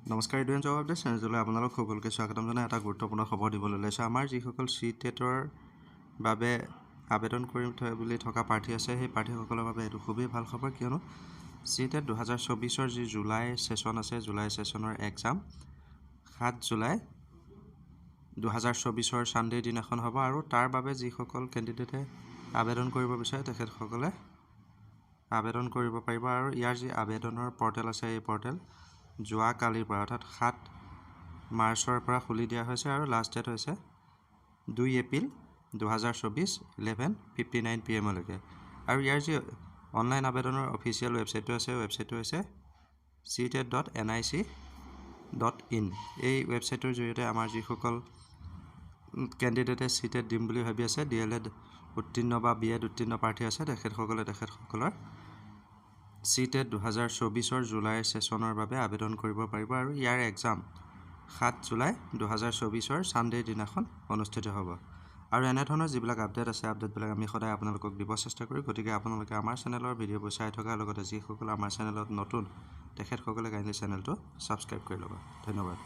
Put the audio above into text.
নমস্কাৰ ইডুৱেন job update চেনেললৈ আপোনালোক সকলোকে স্বাগতম জনাই এটা গুৰুত্বপূৰ্ণ খবৰ দিবলৈ লৈছোঁ। আমাৰ যিসকল CTETৰ বাবে আবেদন কৰিম বুলি থকা প্ৰাৰ্থী আছে সেই প্ৰাৰ্থীসকলৰ বাবে এইটো খুবেই ভাল খবৰ, কিয়নো CTET 2024ৰ যি জুলাই ছেশ্যন আছে, জুলাই ছেশ্যনৰ এক্সাম 7 জুলাই 2024ৰ ছানডেৰ দিনাখন হ'ব। আৰু তাৰ বাবে যিসকল কেণ্ডিডেটে আবেদন কৰিব বিচাৰে তেখেতসকলে আবেদন কৰিব পাৰিব। আৰু ইয়াৰ যি আবেদনৰ পৰ্টেল আছে এই পৰ্টেল যোৱা কালিৰ পৰা অৰ্থাৎ 7 মাৰ্চৰ পৰা খুলি দিয়া হৈছে আৰু লাষ্ট ডেট হৈছে 2 এপ্ৰিল 2024 11:59 PM লৈকে। আৰু ইয়াৰ যি অনলাইন আবেদনৰ অফিচিয়েল ৱেবছাইটটো আছে, ৱেবছাইটটো হৈছে CTET.nic.in। এই ৱেবছাইটৰ জৰিয়তে আমাৰ যিসকল কেণ্ডিডেটে CTET দিম বুলি ভাবি আছে, DLED উত্তীৰ্ণ বা BEd উত্তীৰ্ণ প্ৰাৰ্থী আছে, তেখেতসকলৰ CTET 2024ৰ জুলাইৰ ছেশ্যনৰ বাবে আবেদন কৰিব পাৰিব। আৰু ইয়াৰ এক্সাম 7 জুলাই 2024ৰ ছানডেৰ দিনাখন অনুষ্ঠিত হ'ব। আৰু এনেধৰণৰ যিবিলাক আপডেট আছে, আপডেটবিলাক আমি সদায় আপোনালোকক দিব চেষ্টা কৰোঁ। গতিকে আপোনালোকে আমাৰ চেনেলৰ ভিডিঅ'বোৰ চাই থকাৰ লগতে যিসকল আমাৰ চেনেলত নতুন তেখেতসকলে কাইণ্ডলি চেনেলটো ছাবস্ক্ৰাইব কৰি ল'ব। ধন্যবাদ।